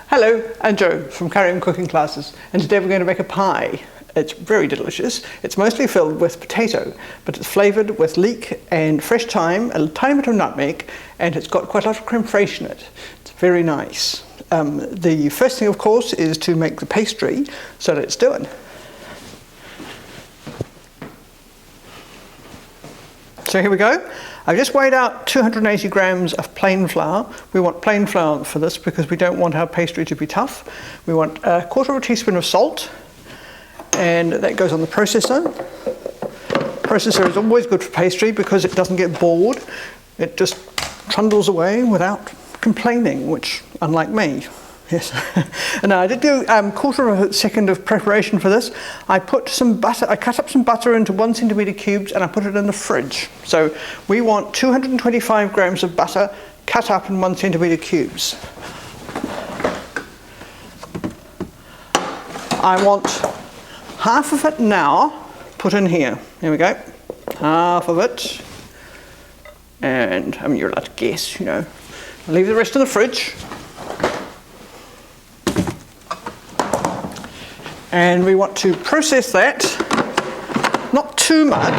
Hello, I'm Joe from Carême cooking classes, and today we're going to make a pie. It's very delicious. It's mostly filled with potato, but it's flavoured with leek and fresh thyme, a tiny bit of nutmeg, and it's got quite a lot of creme fraiche in it. It's very nice. The first thing, of course, is to make the pastry, so let's do it. So here we go. I've just weighed out 280 grams of plain flour. We want plain flour for this because we don't want our pastry to be tough. We want a quarter of a teaspoon of salt, and that goes on the processor. Processor is always good for pastry because it doesn't get bored. It just trundles away without complaining, which, unlike me. Yes. And I did do quarter of a second of preparation for this. I put some butter, I cut up some butter into 1 centimetre cubes and I put it in the fridge. So we want 225 grams of butter cut up in 1 centimetre cubes. I want half of it now put in here. Here we go. Half of it. And I mean, you're allowed to guess, you know. I'll leave the rest in the fridge. And we want to process that, not too much.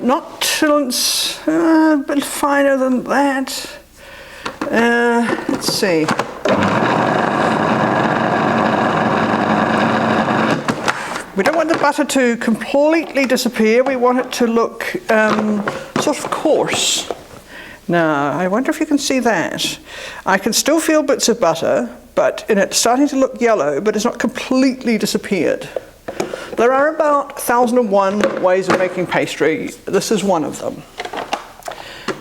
Not till it's a bit finer than that. Let's see. We don't want the butter to completely disappear. We want it to look sort of coarse. Now, I wonder if you can see that. I can still feel bits of butter, but it's starting to look yellow, but it's not completely disappeared. There are about 1,001 ways of making pastry. This is one of them.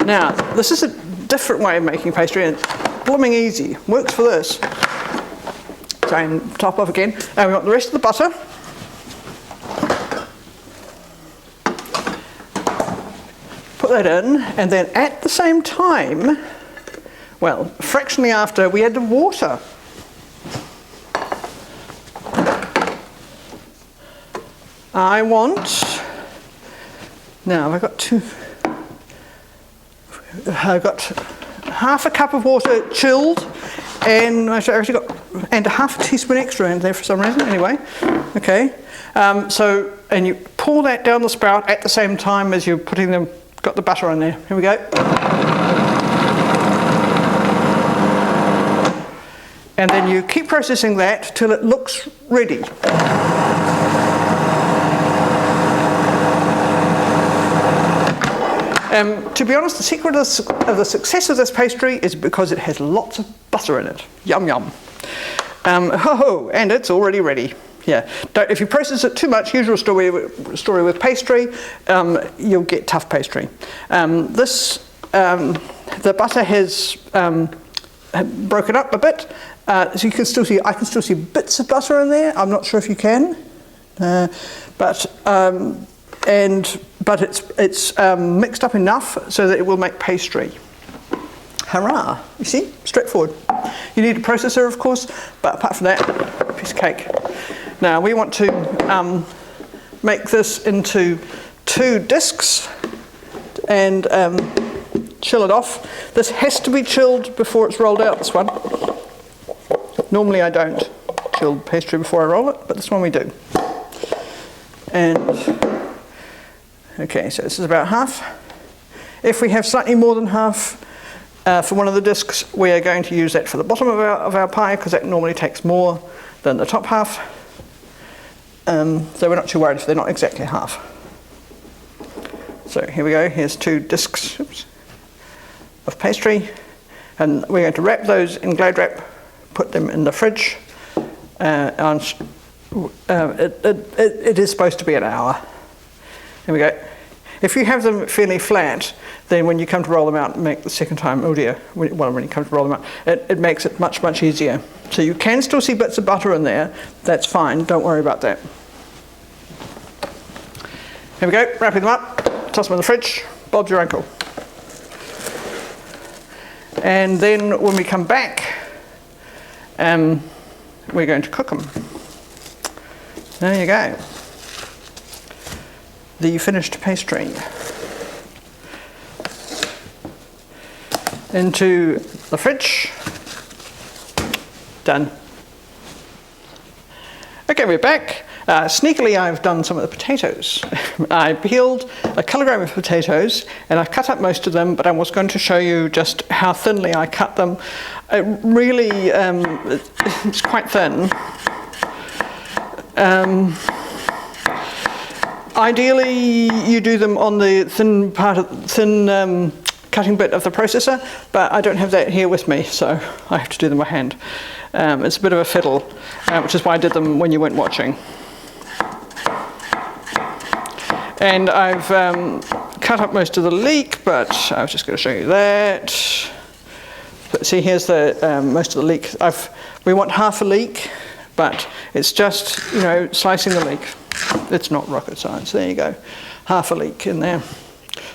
Now, this is a different way of making pastry, and it's blooming easy. Works for this. So I'm top off again. And we want the rest of the butter. Put that in, and then at the same time, well, fractionally after, we add the water. I want, now I've got half a cup of water chilled, and I've actually got, and a half a teaspoon extra in there for some reason, anyway. Okay, and you pour that down the spout at the same time as you're putting them. Got the butter on there. Here we go. And then you keep processing that till it looks ready. To be honest, the secret of the success of this pastry is because it has lots of butter in it. Yum yum. And it's already ready. Yeah, if you process it too much, usual story with pastry, you'll get tough pastry. The butter has broken up a bit, so you can still see. I can still see bits of butter in there. I'm not sure if you can, but it's mixed up enough so that it will make pastry. Hurrah! You see, straightforward. You need a processor, of course, but apart from that, piece of cake. Now we want to make this into 2 discs and chill it off. This has to be chilled before it's rolled out, this one. Normally I don't chill pastry before I roll it, but this one we do. And okay, so this is about half. If we have slightly more than half for one of the discs, we are going to use that for the bottom of our pie because that normally takes more than the top half. So we're not too worried if they're not exactly half. So here we go, here's 2 discs of pastry, and we're going to wrap those in gladwrap, put them in the fridge. It is supposed to be an hour. Here we go. If you have them fairly flat, then when you come to roll them out and make the second time, oh dear, when you come to roll them out, it makes it much, much easier. So you can still see bits of butter in there, that's fine, don't worry about that. Here we go, wrapping them up, toss them in the fridge, Bob's your uncle. And then when we come back, we're going to cook them. There you go. the finished pastry into the fridge. Done. Okay, we're back. Sneakily, I've done some of the potatoes. I peeled a kilogram of potatoes and I've cut up most of them, but I was going to show you just how thinly I cut them. It really, it's quite thin. Ideally, you do them on the thin cutting bit of the processor, but I don't have that here with me, so I have to do them by hand. It's a bit of a fiddle, which is why I did them when you weren't watching. And I've cut up most of the leek, but I was just going to show you that. But see, here's the most of the leek. We want half a leek, but it's just, you know, slicing the leek. It's not rocket science. There you go, half a leek in there.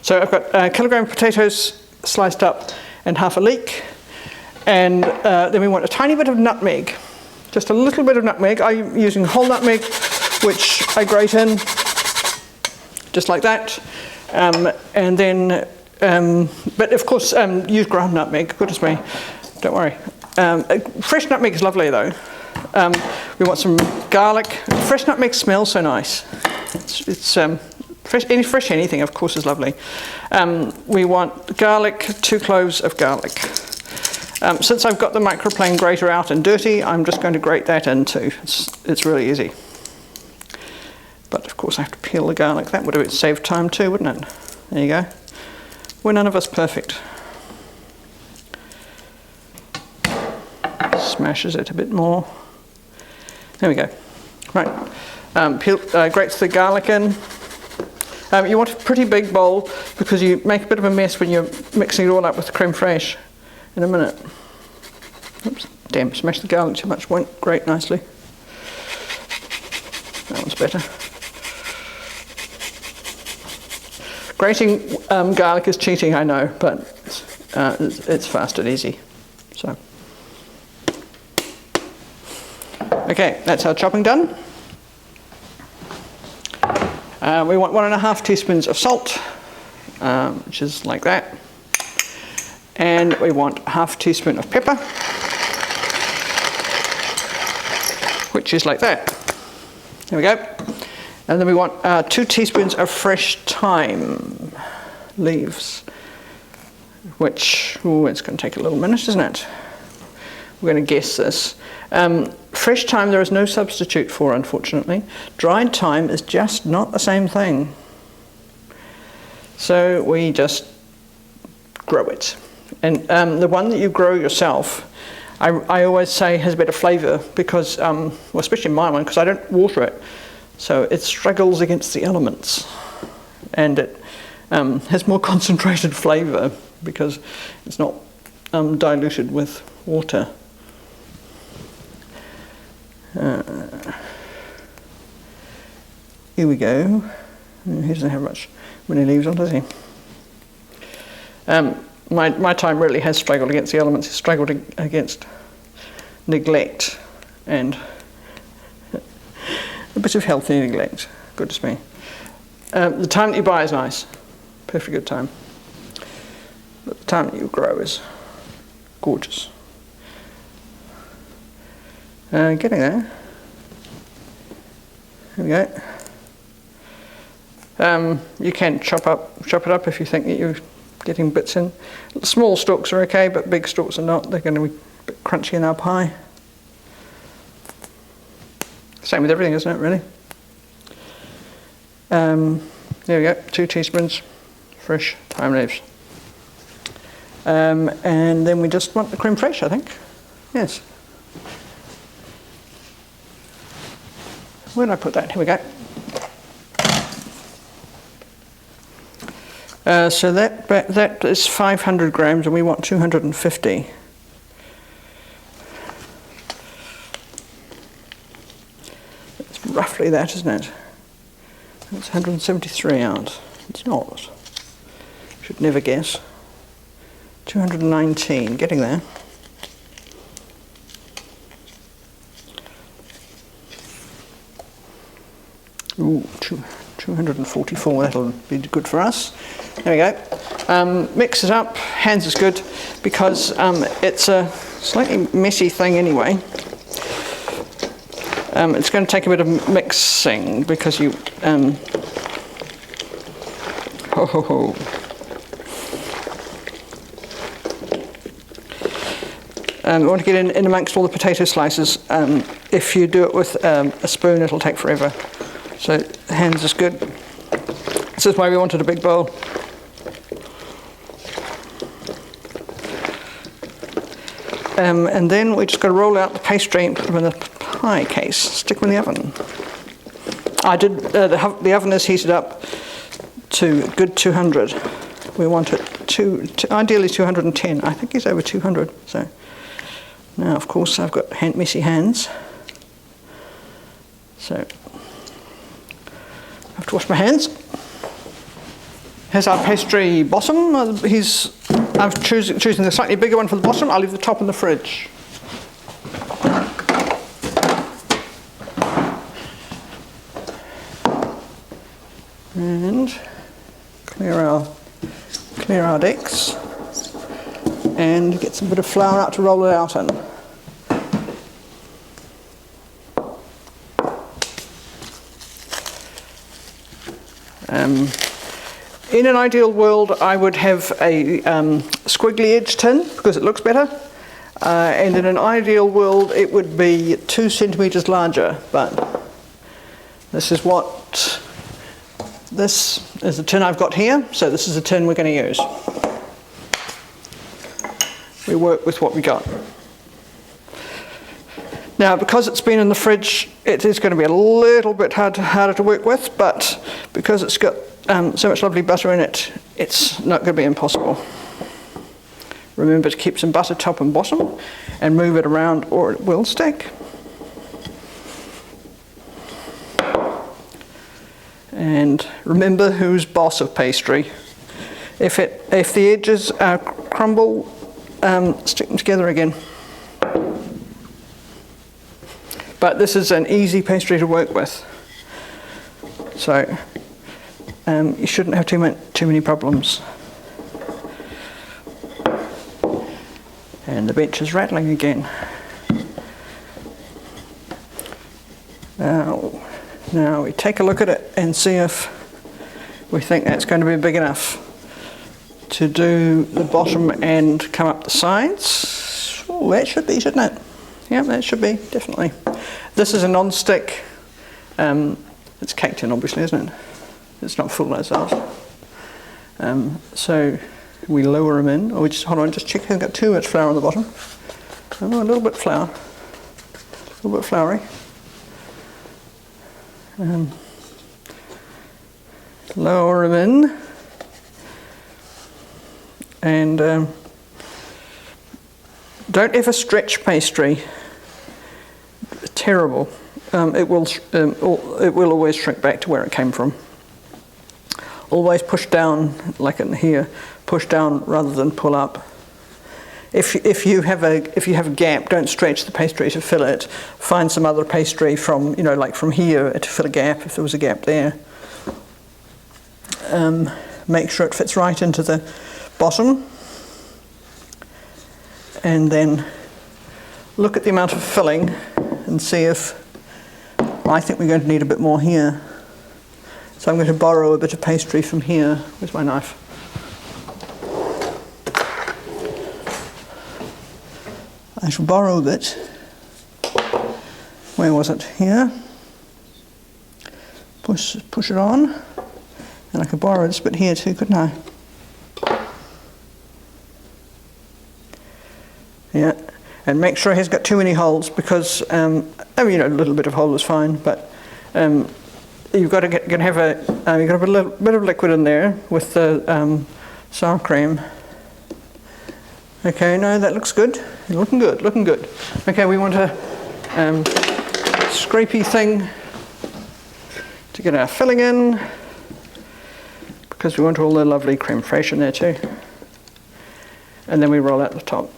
So I've got a kilogram of potatoes sliced up and half a leek. And then we want a tiny bit of nutmeg, just a little bit of nutmeg. I'm using whole nutmeg, which I grate in, just like that. And then, but of course, use ground nutmeg, goodness me, don't worry. Fresh nutmeg is lovely though. We want some garlic. Fresh nutmeg smells so nice. It's fresh anything, of course, is lovely. We want garlic, 2 cloves of garlic. Since I've got the microplane grater out and dirty, I'm just going to grate that in too. It's really easy. But of course I have to peel the garlic. That would have saved time too, wouldn't it? There you go. We're none of us perfect. Smashes it a bit more. There we go. Right. Grates the garlic in. You want a pretty big bowl because you make a bit of a mess when you're mixing it all up with the creme fraiche in a minute. Oops, damn, smashed the garlic too much, won't grate nicely. That one's better. Grating garlic is cheating, I know, but it's fast and easy. So, okay, that's our chopping done. We want 1.5 teaspoons of salt, which is like that. And we want half teaspoon of pepper, which is like that. There we go. And then we want 2 teaspoons of fresh thyme leaves, which, it's going to take a little minute, isn't it? We're going to guess this. Fresh thyme there is no substitute for, unfortunately. Dried thyme is just not the same thing. So we just grow it. And the one that you grow yourself, I always say has a better flavour because, well, especially my one, because I don't water it. So it struggles against the elements. And it has more concentrated flavour because it's not diluted with water. Here we go. He doesn't have many leaves on, does he? My thyme really has struggled against the elements. It's struggled against neglect and a bit of healthy neglect. Goodness me. The thyme that you buy is nice, perfect good thyme. But the thyme that you grow is gorgeous. Getting there. There we go. You can chop it up if you think that you're getting bits in. Small stalks are okay, but big stalks are not. They're going to be a bit crunchy in our pie. Same with everything, isn't it, really? There we go, 2 teaspoons fresh thyme leaves. And then we just want the creme fraiche, I think. Yes. Where did I put that? Here we go. So that is 500 grams and we want 250. It's roughly that, isn't it? It's 173 ounce. It's not. Should never guess. 219, getting there. Ooh, 244, that'll be good for us. There we go. Mix it up, hands is good, because it's a slightly messy thing anyway. It's going to take a bit of mixing, because you... we want to get in amongst all the potato slices. If you do it with a spoon, it'll take forever. So hands is good. This is why we wanted a big bowl. And then we just got to roll out the pastry and put them in a pie case. Stick them in the oven. I did. The oven is heated up to good 200. We want it ideally 210. I think it's over 200. So now, of course, I've got messy hands. So I have to wash my hands. Here's our pastry bottom. I'm choosing the slightly bigger one for the bottom. I'll leave the top in the fridge. And clear our decks and get some bit of flour out to roll it out in. In an ideal world, I would have a squiggly edge tin because it looks better, and in an ideal world it would be 2 centimetres larger, but this is the tin I've got here, so this is the tin we're going to use. We work with what we got. Now, because it's been in the fridge, it is going to be a little bit harder to work with, but because it's got so much lovely butter in it, it's not going to be impossible. Remember to keep some butter top and bottom and move it around or it will stick. And remember who's boss of pastry. If the edges crumble, stick them together again. But this is an easy pastry to work with, so you shouldn't have too many problems. And the bench is rattling again. Now we take a look at it and see if we think that's going to be big enough to do the bottom and come up the sides. Oh, that should be, shouldn't it? Yeah, that should be, definitely. This is a non-stick. It's caked in, obviously, isn't it? It's not full as ours. So we lower them in, or we just, hold on, just check, hasn't got too much flour on the bottom. Oh, a little bit flour. A little bit floury. Lower them in. And don't ever stretch pastry. Terrible. It will always shrink back to where it came from. Always push down, like in here, push down rather than pull up. If you have a gap, don't stretch the pastry to fill it. Find some other pastry from, like from here to fill a gap if there was a gap there. Make sure it fits right into the bottom, and then look at the amount of filling and see if, I think we're going to need a bit more here. So I'm going to borrow a bit of pastry from here. Where's my knife? I shall borrow a bit. Where was it? Here. Push it on. And I could borrow this bit here too, couldn't I? Yeah. And make sure it hasn't got too many holes, because a little bit of hole is fine, but you've got to have a bit of liquid in there with the sour cream. Okay, no, that looks good. Looking good. Okay, we want a scrapey thing to get our filling in, because we want all the lovely creme fraiche in there too. And then we roll out the top.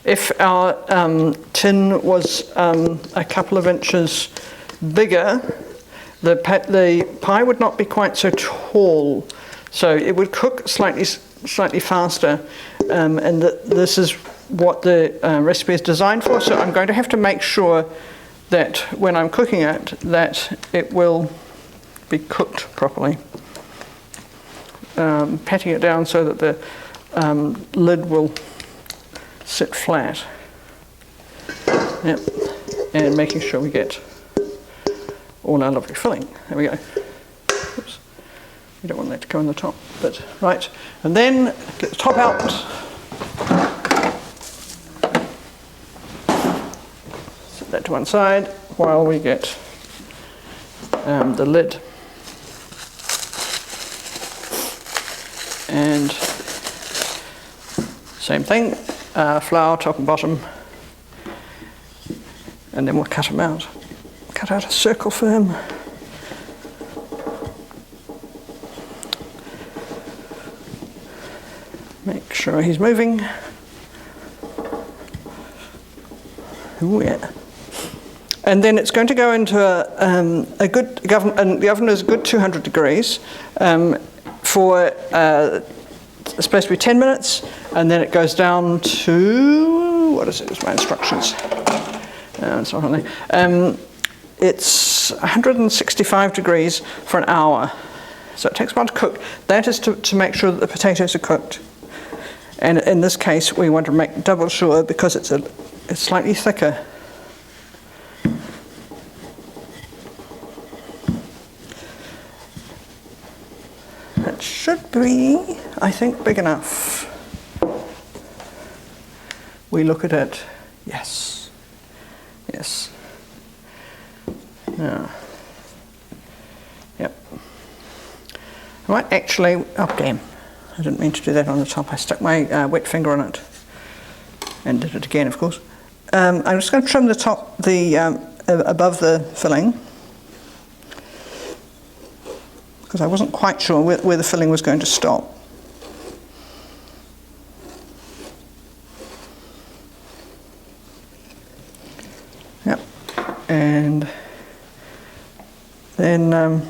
If our tin was a couple of inches bigger, the pie would not be quite so tall, so it would cook slightly faster, and this is what the recipe is designed for. So I'm going to have to make sure that when I'm cooking it, that it will be cooked properly. Patting it down so that the lid will sit flat. Yep. And making sure we get all our lovely filling. There we go. Oops. You don't want that to go on the top, but right. And then get the top out. Set that to one side while we get the lid. And same thing, flour top and bottom, and then we'll cut them out. Cut out a circle for him. Make sure he's moving. Ooh, yeah. And then it's going to go into a good oven, and the oven is a good 200 degrees for it's supposed to be 10 minutes, and then it goes down to, what is it? It's my instructions. It's not on there. It's 165 degrees for an hour. So it takes a while to cook. That is to make sure that the potatoes are cooked. And in this case, we want to make double sure because it's slightly thicker. That should be, I think, big enough. We look at it. Yes. Yes. Yeah. Yep. I might actually, oh damn, I didn't mean to do that on the top. I stuck my wet finger on it and did it again, of course. I'm just going to trim the top, above the filling, because I wasn't quite sure where the filling was going to stop. Yep. And then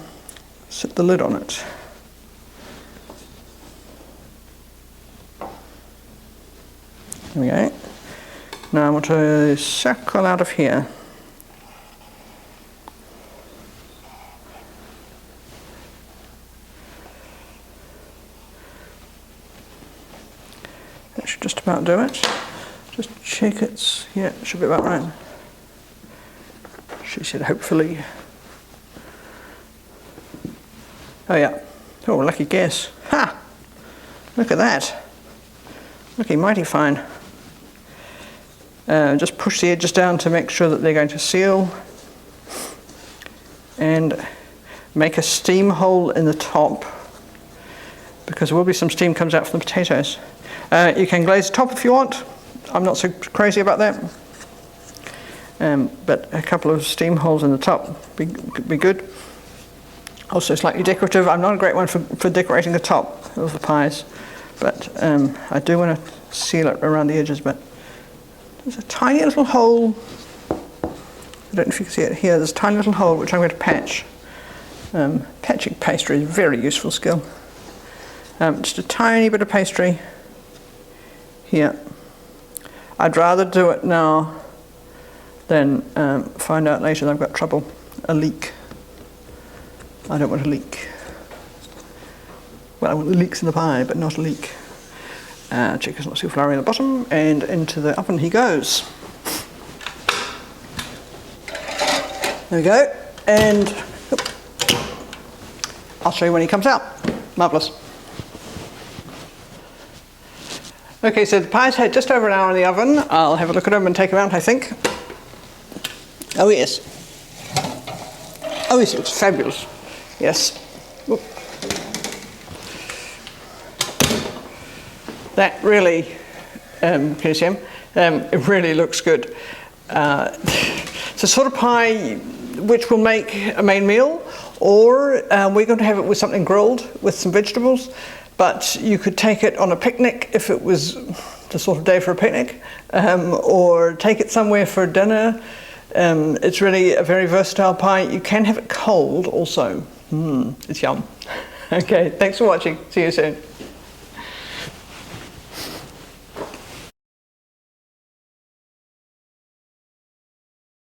set the lid on it. There we go. Now I want to circle out of here. That should just about do it. Just check it's, yeah, it should be about right. She said hopefully. Oh yeah. Oh, lucky guess. Ha! Look at that. Looking mighty fine. Just push the edges down to make sure that they're going to seal. And make a steam hole in the top, because there will be some steam comes out from the potatoes. You can glaze the top if you want. I'm not so crazy about that. But a couple of steam holes in the top be good. Also slightly decorative. I'm not a great one for decorating the top of the pies, but I do want to seal it around the edges. But there's a tiny little hole. I don't know if you can see it here. There's a tiny little hole which I'm going to patch. Patching pastry is a very useful skill. Just a tiny bit of pastry here. I'd rather do it now than find out later that I've got trouble. A leak. I don't want a leak. Well, I want the leeks in the pie, but not a leak. Check it's not too floury on the bottom, and into the oven he goes. There we go, and I'll show you when he comes out. Marvellous. Okay, so the pie's had just over an hour in the oven. I'll have a look at them and take them out, I think. Oh yes. Oh yes, it's fabulous. Yes. Oop. That really, can you see him? It really looks good. It's a sort of pie which will make a main meal, or we're going to have it with something grilled with some vegetables, but you could take it on a picnic if it was the sort of day for a picnic, or take it somewhere for dinner. It's really a very versatile pie. You can have it cold also. It's yum. Okay, thanks for watching. See you soon.